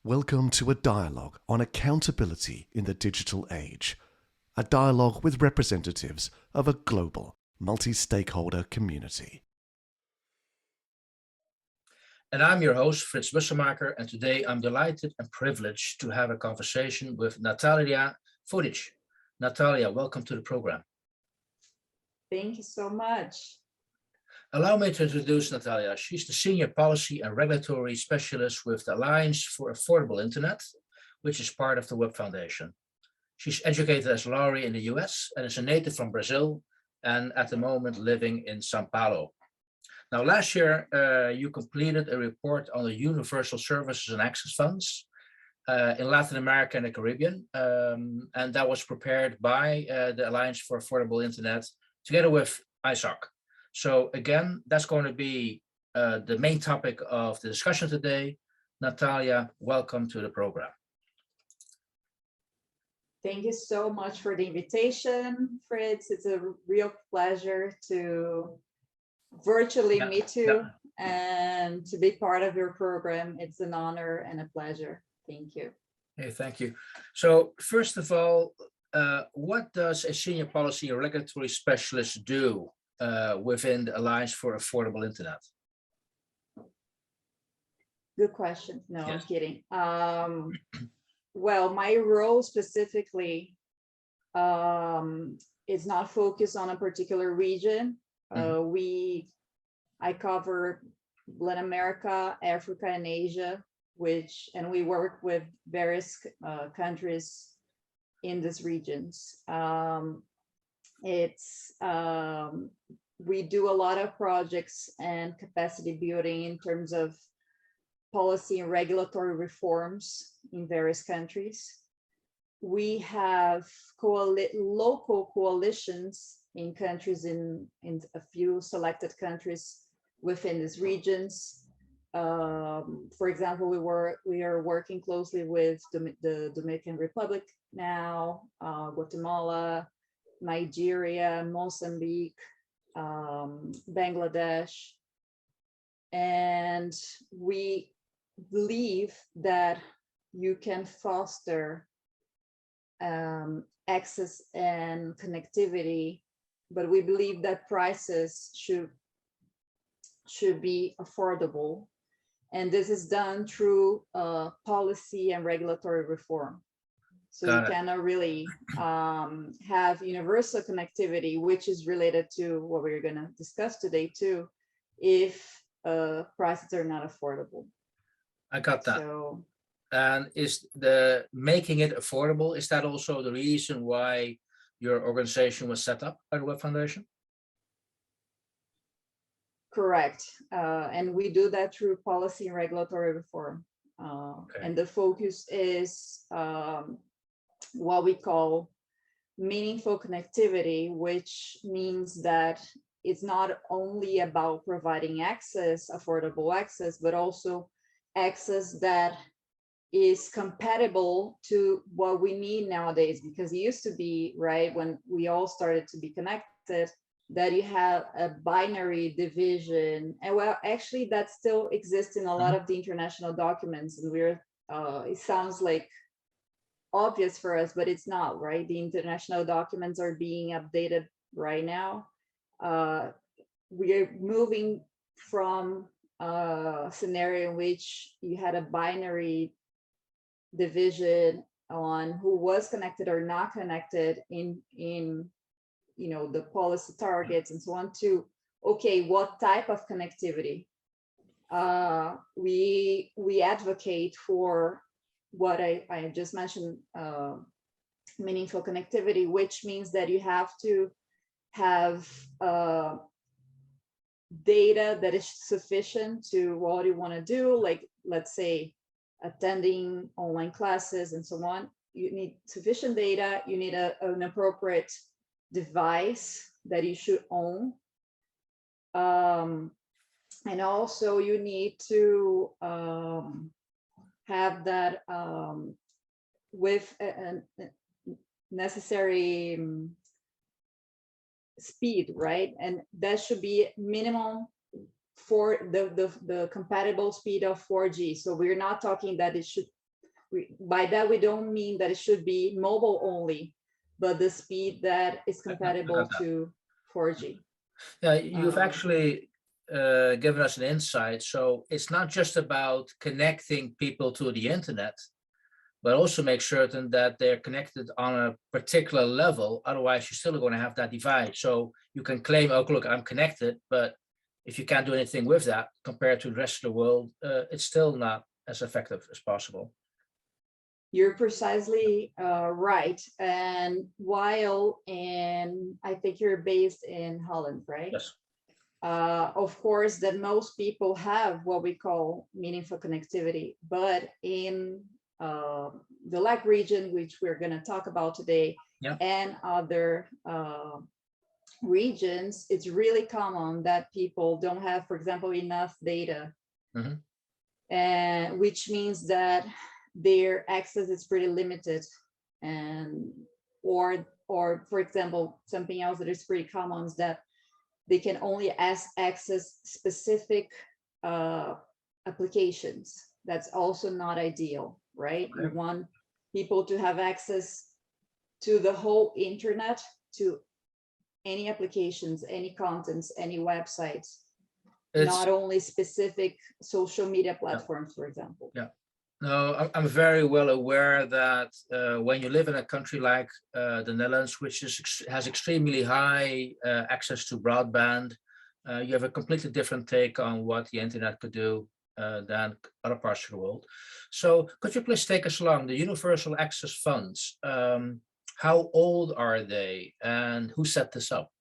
Welcome to a dialogue on accountability in the digital age, a dialogue with representatives of a global, multi-stakeholder community. And I'm your host, Frits Bussemaker, and today I'm delighted and privileged to have a conversation with NathaliaFoditsch. Natalia, welcome to the program. Thank you so much. Allow me to introduce Natalia. She's the Senior Policy and Regulatory Specialist with the Alliance for Affordable Internet, which is part of the Web Foundation. She's educated as a lawyer in the US and is a native from Brazil and at the moment living in Sao Paulo. Now, last year, you completed a report on the Universal Services and Access Funds in Latin America and the Caribbean, and that was prepared by the Alliance for Affordable Internet together with I4ADA. So again, that's going to be the main topic of the discussion today. Natalia, welcome to the program. Thank you so much for the invitation, Fritz. It's a real pleasure to virtually meet you and to be part of your program. It's an honor and a pleasure. Thank you. Hey, thank you. So first of all, what does a senior policy or regulatory specialist do within the Alliance for Affordable Internet? Good question. No, Yes. I'm kidding. Well, my role specifically is not focused on a particular region. I cover Latin America, Africa, and Asia, and we work with various countries in these regions. We do a lot of projects and capacity building in terms of policy and regulatory reforms in various countries. We have local coalitions in countries, in a few selected countries within these regions. For example, we are working closely with the Dominican Republic now, Guatemala, Nigeria, Mozambique, Bangladesh, and we believe that you can foster access and connectivity, but we believe that prices should be affordable, and this is done through policy and regulatory reform. So you cannot really have universal connectivity, which is related to what we're going to discuss today too, if prices are not affordable. I got that. So, and is the making it affordable, is that also the reason why your organization was set up by the Web Foundation? correct. And we do that through policy and regulatory reform. And the focus is what we call meaningful connectivity, which means that it's not only about providing access, affordable access, but also access that is compatible to what we need nowadays. Because it used to be, right, when we all started to be connected, that you have a binary division. And well, actually that still exists in a lot of the international documents, and it sounds like obvious for us, but it's not, right? The international documents are being updated right now. We are moving from a scenario in which you had a binary division on who was connected or not connected in the policy targets and so on, to okay, what type of connectivity? We advocate for what I just mentioned, meaningful connectivity, which means that you have to have data that is sufficient to what you want to do, like let's say attending online classes and so on. You need sufficient data, you need an appropriate device that you should own, and also you need to have that with a necessary speed, right? And that should be minimum for the compatible speed of 4G. So we're not talking that it should by that we don't mean that it should be mobile only, but the speed that is compatible to 4G. Yeah, you've actually given us an insight. So it's not just about connecting people to the internet, but also make certain that they're connected on a particular level. Otherwise, you're still going to have that divide. So you can claim, oh, look, I'm connected, but if you can't do anything with that compared to the rest of the world, it's still not as effective as possible. You're precisely right. And while I think you're based in Holland, right? Yes. Of course, that most people have what we call meaningful connectivity, but in the LAC region, which we're going to talk about today, yeah, and other regions, it's really common that people don't have, for example, enough data, and which means that their access is pretty limited, and or for example, something else that is pretty common is that they can only access specific applications. That's also not ideal, right? You want people to have access to the whole internet, to any applications, any contents, any websites, not only specific social media platforms, for example. Yeah. No, I'm very well aware that when you live in a country like the Netherlands, which has extremely high access to broadband, you have a completely different take on what the internet could do than other parts of the world. So could you please take us along the Universal Access Funds? How old are they and who set this up?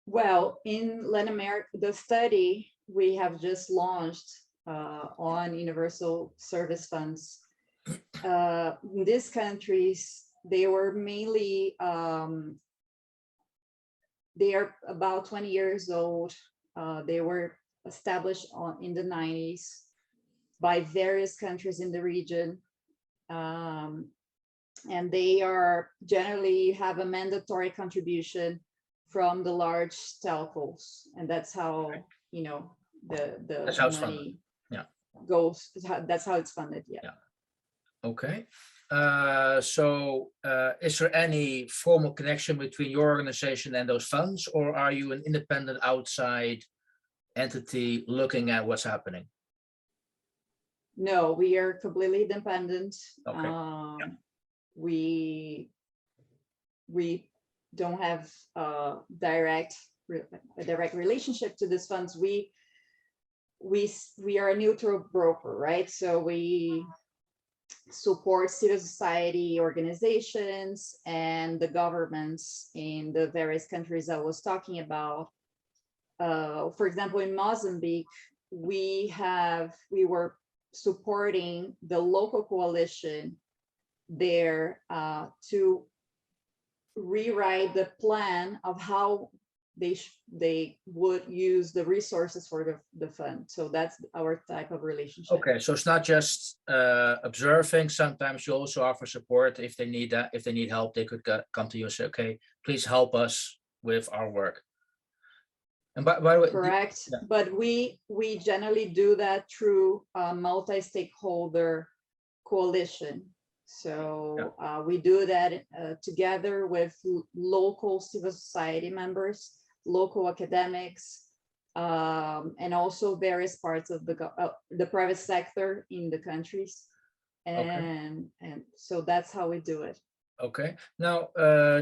Well, in Latin America, the study we have just launched on universal service funds. In these countries, they were mainly, they are about 20 years old. They were established in the 90s by various countries in the region. And they are generally have a mandatory contribution from the large telcos. And that's how, you know, the money goes. That's how it's funded. Yeah. Okay. So is there any formal connection between your organization and those funds, or are you an independent outside entity looking at what's happening? No, we are completely independent. Okay. We don't have a direct relationship to these funds. We are a neutral broker, right? So we support civil society organizations and the governments in the various countries I was talking about. For example, in Mozambique, we were supporting the local coalition there to rewrite the plan of how they would use the resources for the fund. So that's our type of relationship. Okay, so it's not just observing. Sometimes you also offer support if they need that. If they need help, they could come to you and say, "Okay, please help us with our work." And by the way, correct. But we generally do that through a multi-stakeholder coalition. So we do that together with local civil society members, local academics, and also various parts of the private sector in the countries. And so that's how we do it. Okay. Now,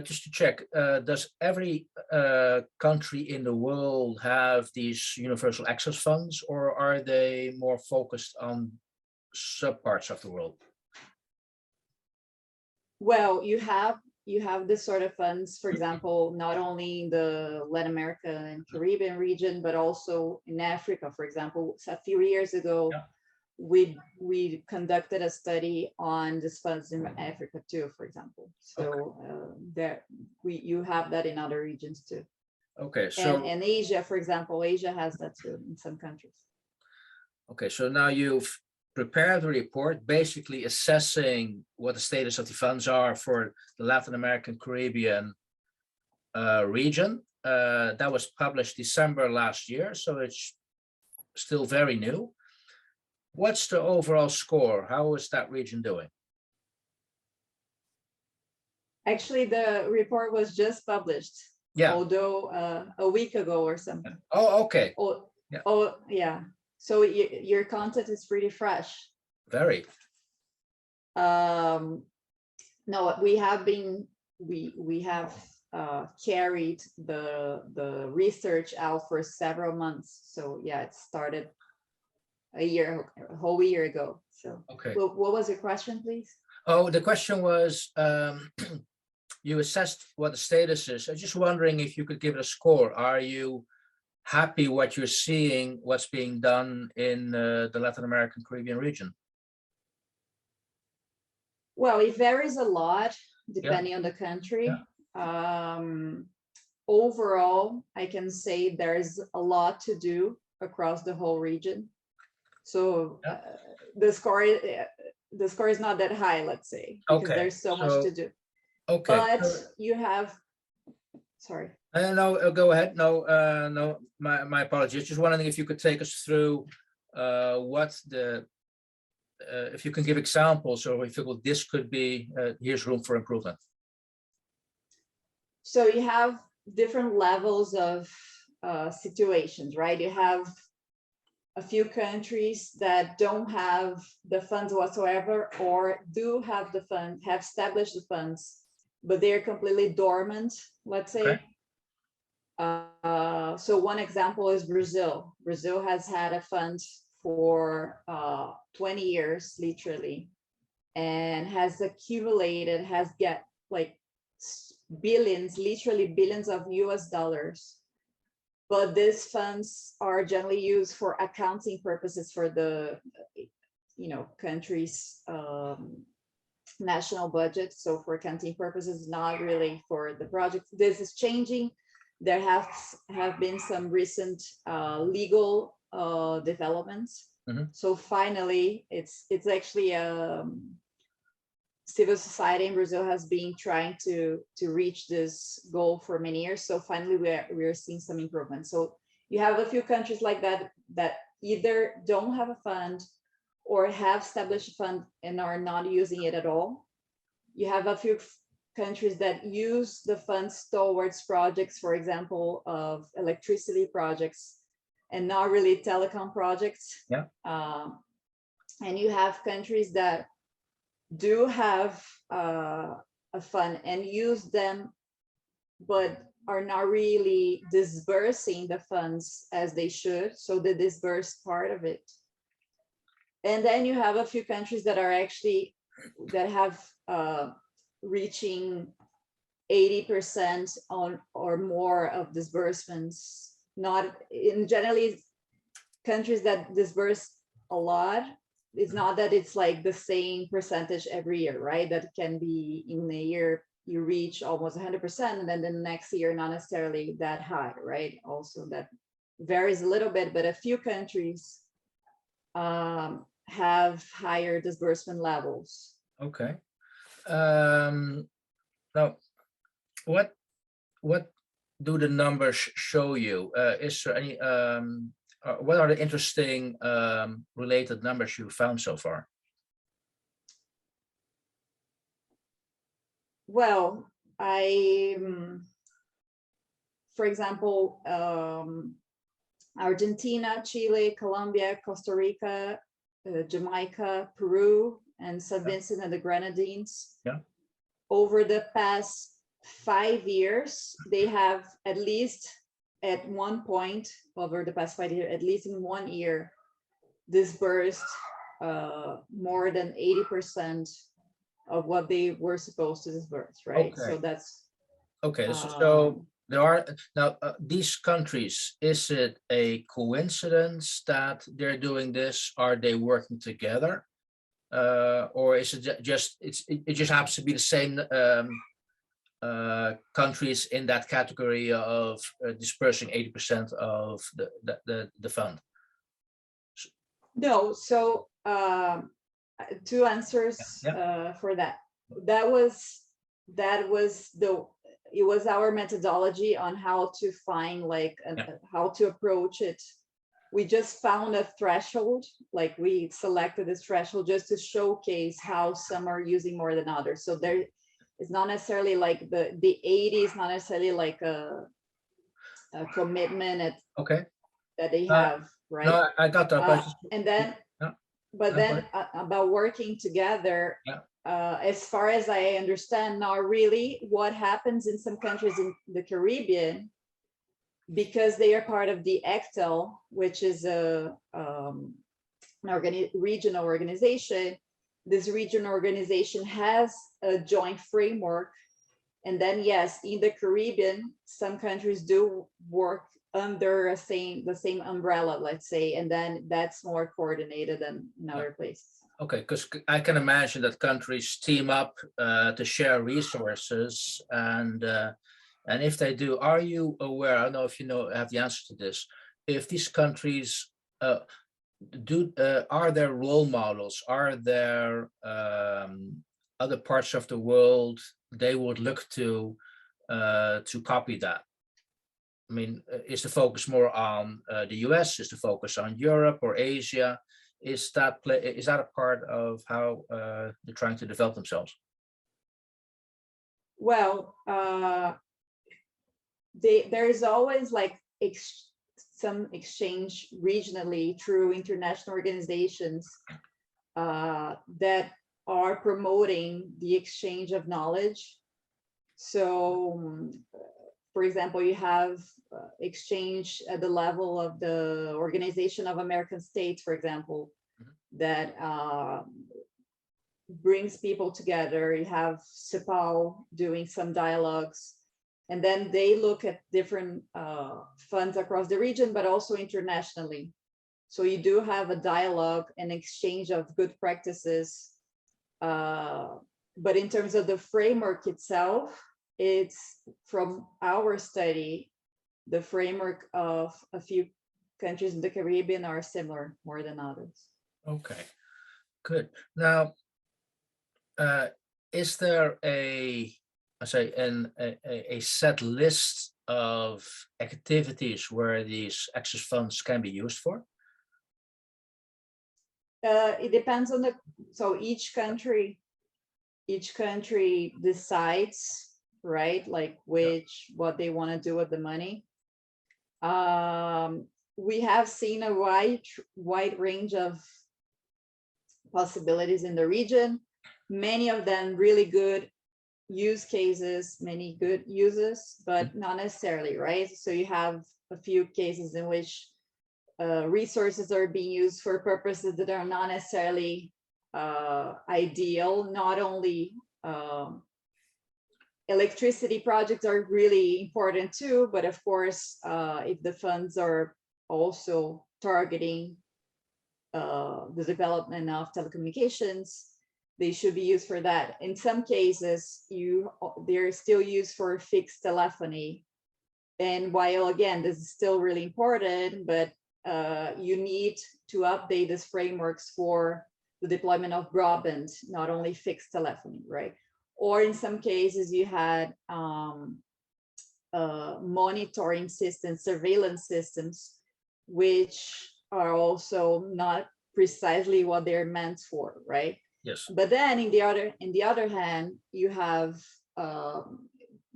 just to check, does every country in the world have these universal access funds, or are they more focused on subparts of the world? Well, you have this sort of funds, for example, not only in the Latin America and Caribbean region, but also in Africa. For example, a few years ago, we conducted a study on these funds in Africa too, for example. So you have that in other regions too. Okay, so and Asia, for example, Asia has that too in some countries. Okay, so now you've prepared a report basically assessing what the status of the funds are for the Latin American Caribbean region. That was published December last year, so it's still very new. what's the overall score? How is that region doing? Actually, the report was just published. Yeah. Although a week ago or something. Oh, okay. Oh, yeah. Oh, yeah. So your content is pretty fresh. Very. No, we have been we have carried the research out for several months. So yeah, it started a whole year ago. So okay. What was your question, please? Oh, the question was, you assessed what the status is. I'm just wondering if you could give it a score. Are you happy what you're seeing, what's being done in the Latin American Caribbean region? Well, it varies a lot depending on the country. Overall, I can say there's a lot to do across the whole region. So the score is not that high, let's say, because there's so much to do. Okay. But you have, sorry. No, go ahead. No, no, my apologies. Just wondering if you could take us through what the, if you can give examples, or if you feel this could be, here's room for improvement. So you have different levels of situations, right? You have a few countries that don't have the funds whatsoever, or do have the funds, have established the funds, but they're completely dormant, let's say. Okay. So one example is Brazil. Brazil has had a fund for 20 years, literally, and has accumulated, has get like billions, literally billions of US dollars. But these funds are generally used for accounting purposes for the, country's national budget. So for accounting purposes, not really for the project. This is changing. There have been some recent legal developments. Mm-hmm. So finally, it's actually civil society in Brazil has been trying to reach this goal for many years. So finally, we're seeing some improvement. So you have a few countries like that either don't have a fund or have established a fund and are not using it at all. You have a few countries that use the funds towards projects, for example, of electricity projects and not really telecom projects. Yeah. And you have countries that do have a fund and use them, but are not really disbursing the funds as they should. So the disbursed part of it. And then you have a few countries that are actually, that have reaching 80% on or more of disbursements. Not in generally countries that disburse a lot. It's not that it's like the same percentage every year, right? That can be in a year you reach almost 100%, and then the next year not necessarily that high, right? Also that varies a little bit, but a few countries have higher disbursement levels. Okay. Now, what do the numbers show you? Is there any? What are the interesting related numbers you found so far? Well, for example, Argentina, Chile, Colombia, Costa Rica, Jamaica, Peru, and St. Vincent and the Grenadines. Yeah. Over the past 5 years, they have at least at one point over the past 5 years, at least in 1 year, disbursed more than 80% of what they were supposed to disburse, right? Okay. So that's okay. So there are now these countries. Is it a coincidence that they're doing this? Are they working together, or is it just it just happens to be the same countries in that category of dispersing 80% of the fund? No, so 2 answers for that. It was our methodology on how to find how to approach it we just found a threshold, like we selected this threshold just to showcase how some are using more than others. So there is not necessarily like the 80 is not necessarily like a commitment Okay. that they have, right? No, I got that. And then, Yeah. but then about working together, Yeah. as far as I understand now, really what happens in some countries in the Caribbean, because they are part of the ECTEL, which is a regional organization. This regional organization has a joint framework. And then, yes, in the Caribbean, some countries do work under the same umbrella, let's say, and then that's more coordinated than in other places. Okay, because I can imagine that countries team up to share resources, and if they do, are you aware? I don't know if you have the answer to this. If these countries are there role models? Are there other parts of the world they would look to copy that? I mean, is the focus more on the US? Is the focus on Europe or Asia? Is that a part of how they're trying to develop themselves? Well, there is always like some exchange regionally through international organizations that are promoting the exchange of knowledge. So, for example, you have exchange at the level of the Organization of American States, for example, that brings people together. You have CEPAL doing some dialogues, and then they look at different funds across the region, but also internationally. So you do have a dialogue and exchange of good practices. But in terms of the framework itself, it's from our study, the framework of a few countries in the Caribbean are similar more than others. Okay, good. Now, is there a set list of activities where these access funds can be used for? It depends on so each country decides, right, like what they want to do with the money. We have seen a wide range of possibilities in the region, many of them really good use cases, many good uses, but not necessarily, right? So you have a few cases in which resources are being used for purposes that are not necessarily ideal. Not only electricity projects are really important too, but of course, if the funds are also targeting the development of telecommunications, they should be used for that. In some cases, they're still used for fixed telephony. And while again, this is still really important, but you need to update these frameworks for the deployment of broadband, not only fixed telephony, right? Or in some cases, you had monitoring systems, surveillance systems, which are also not precisely what they're meant for, right? Yes. But then in the other hand, you have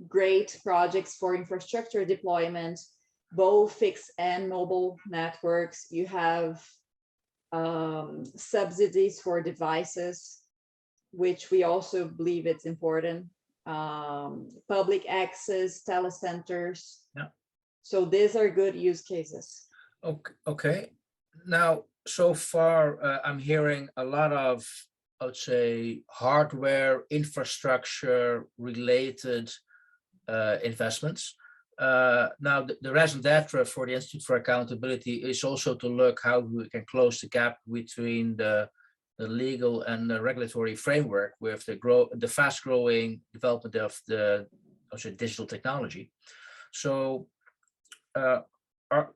great projects for infrastructure deployment, both fixed and mobile networks. You have subsidies for devices, which we also believe it's important. Public access, telecenters. Yeah. So these are good use cases. Okay. Now, so far, I'm hearing a lot of, I would say, hardware infrastructure related investments. Now, the raison d'etre for the Institute for Accountability is also to look how we can close the gap between the legal and the regulatory framework with the fast-growing development of the digital technology. So,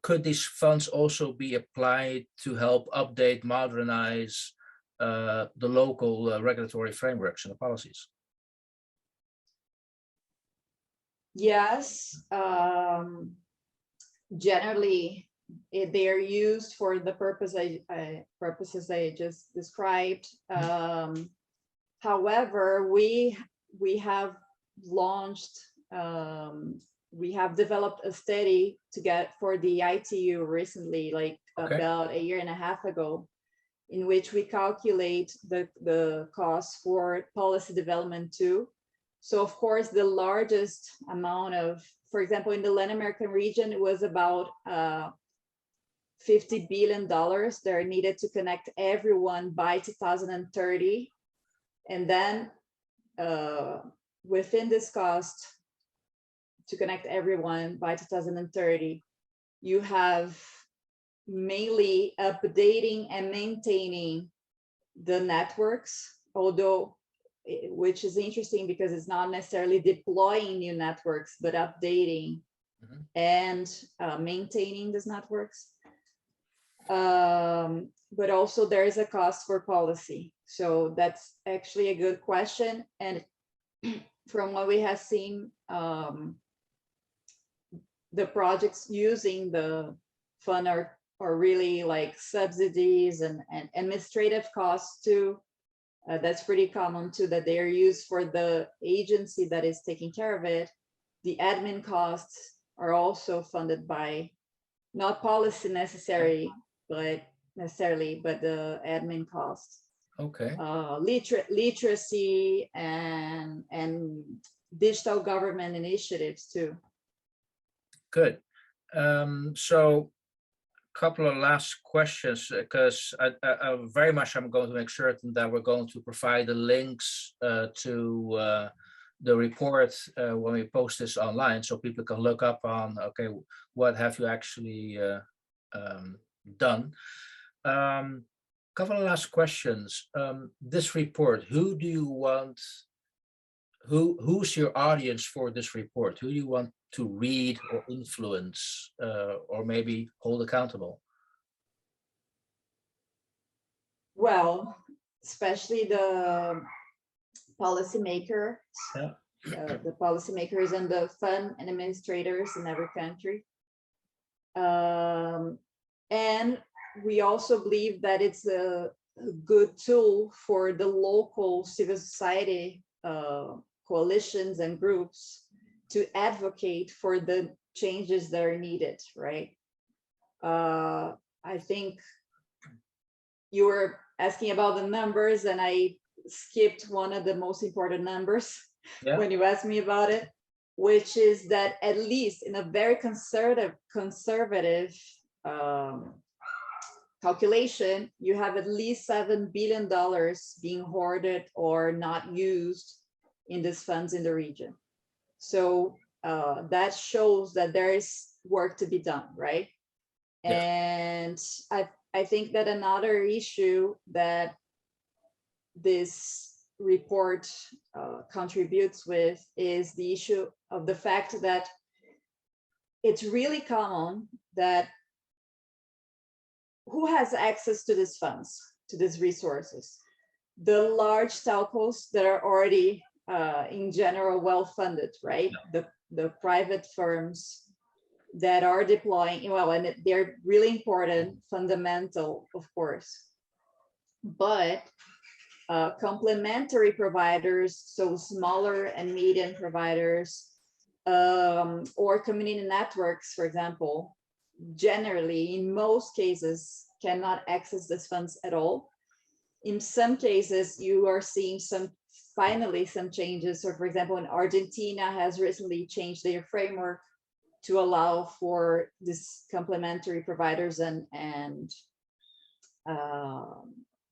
could these funds also be applied to help update, modernize the local regulatory frameworks and the policies? Yes, generally they are used for the purposes I just described. However, we have launched, we have developed a study to get for the ITU recently, like about a year and a half ago, in which we calculate the cost for policy development too. So of course, the largest amount of, for example, in the Latin American region, it was about $50 billion that are needed to connect everyone by 2030. And then within this cost to connect everyone by 2030, you have mainly updating and maintaining the networks, although, which is interesting because it's not necessarily deploying new networks, but updating and maintaining these networks. But also there is a cost for policy. So that's actually a good question. And from what we have seen, the projects using the fund are really like subsidies and administrative costs too. That's pretty common too, that they are used for the agency that is taking care of it. The admin costs are also funded by not policy necessarily, but the admin costs. Okay. Literacy and digital government initiatives too. Good. So a couple of last questions, because I very much I'm going to make certain that we're going to provide the links to the report when we post this online, so people can look up on, okay, what have you actually done. Couple of last questions. This report, who do you want, who's your audience for this report? Who do you want to read or influence or maybe hold accountable? Well, especially the policymakers, the policymakers and the fund and administrators in every country. And we also believe that it's a good tool for the local civil society coalitions and groups to advocate for the changes that are needed, right? I think you were asking about the numbers and I skipped one of the most important numbers when you asked me about it, which is that at least in a very conservative calculation, you have at least $7 billion being hoarded or not used in these funds in the region. So that shows that there is work to be done, right? Yeah. And I think that another issue that this report contributes with is the issue of the fact that it's really common that who has access to these funds, to these resources? The large telcos that are already in general well-funded, right? The private firms that are deploying, well, and they're really important, fundamental, of course. But complementary providers, so smaller and medium providers, or community networks, for example, generally, in most cases, cannot access these funds at all. In some cases, you are seeing finally some changes. So for example, in Argentina has recently changed their framework to allow for this complementary providers and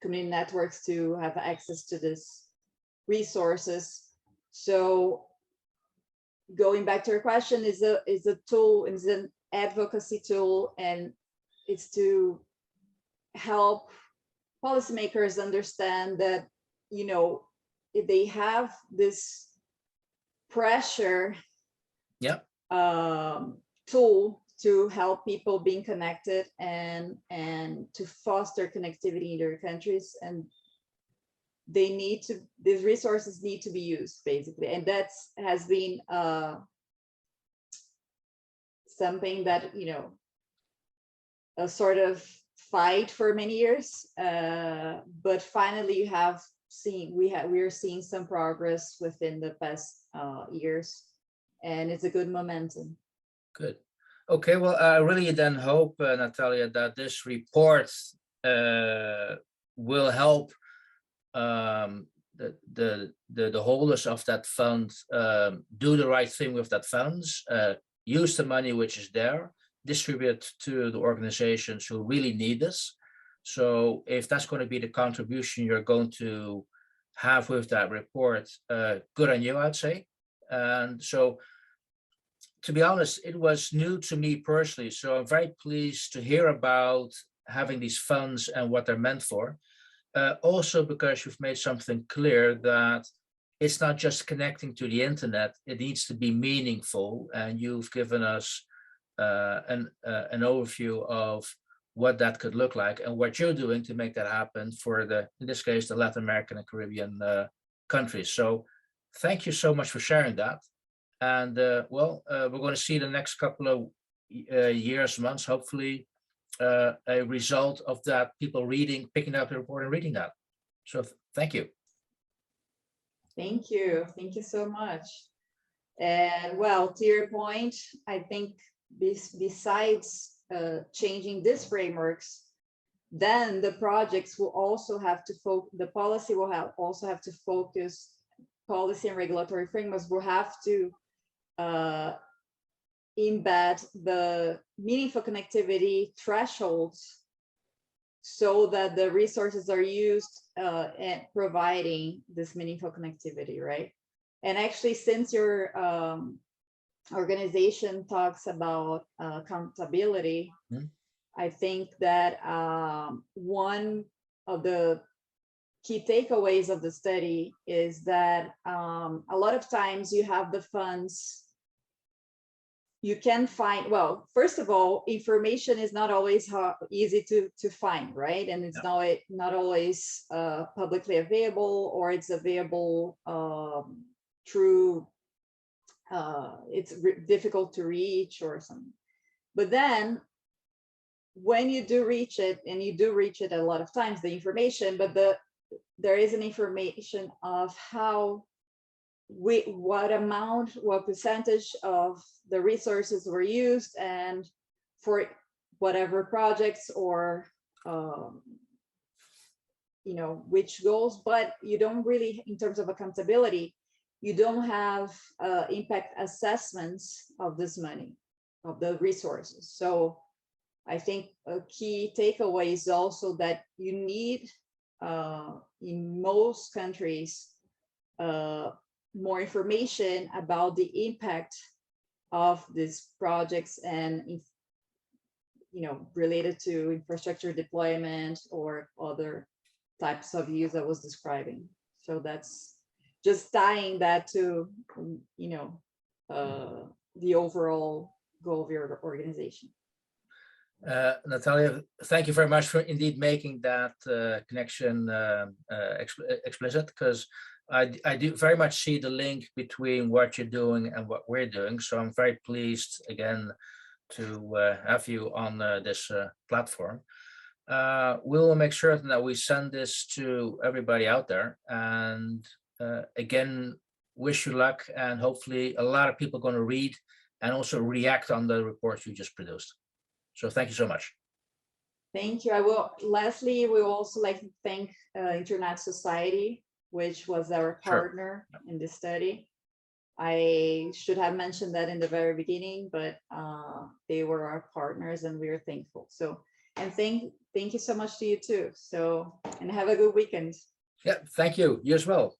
community networks to have access to this resources. So going back to your question, is a tool, is an advocacy tool, and it's to help policymakers understand that, you know, if they have this pressure tool to help people being connected and to foster connectivity in their countries, and they need to, these resources need to be used basically, and that has been something that, you know, a sort of fight for many years, but finally you have seen we are seeing some progress within the past years, and it's a good momentum. Good. Okay, well, I really then hope, Natalia, that this report will help the holders of that fund do the right thing with that funds, use the money which is there, distribute to the organizations who really need this. So if that's going to be the contribution you're going to have with that report, good on you, I'd say. And so, to be honest, it was new to me personally. So I'm very pleased to hear about having these funds and what they're meant for. Also because you've made something clear that it's not just connecting to the internet, it needs to be meaningful. And you've given us an overview of what that could look like and what you're doing to make that happen for in this case, the Latin American and Caribbean countries. So thank you so much for sharing that. And well, we're going to see the next couple of years, months, hopefully, a result of that, people picking up the report and reading that. So thank you. Thank you. Thank you so much. And well, to your point, I think besides changing these frameworks, then the projects will also have to the policy will also have to focus, policy and regulatory frameworks will have to embed the meaningful connectivity thresholds so that the resources are used at providing this meaningful connectivity, right? And actually, since your organization talks about accountability, I think that one of the key takeaways of the study is that a lot of times you have the funds, you can find, well, first of all, information is not always easy to find, right? And it's not always publicly available, or it's available through, it's difficult to reach or something. But then when you do reach it, and you do reach it a lot of times, the information, but there is an information of how, what amount, what percentage of the resources were used, and for whatever projects or you know, which goals. But you don't really, in terms of accountability, you don't have impact assessments of this money, of the resources. So I think a key takeaway is also that you need, in most countries, more information about the impact of these projects and, you know, related to infrastructure deployment or other types of use I was describing. So that's just tying that to, you know, the overall goal of your organization. Natalia, thank you very much for indeed making that connection explicit, because I do very much see the link between what you're doing and what we're doing. So I'm very pleased again to have you on this platform. We will make certain that we send this to everybody out there, and again, wish you luck, and hopefully a lot of people are going to read and also react on the report you just produced. So thank you so much. Thank you. I will, lastly, we will also like to thank Internet Society, which was our partner in this study. I should have mentioned that in the very beginning, but they were our partners and we are thankful. So, and thank you so much to you too. So, and have a good weekend. Yeah, thank you. You as well.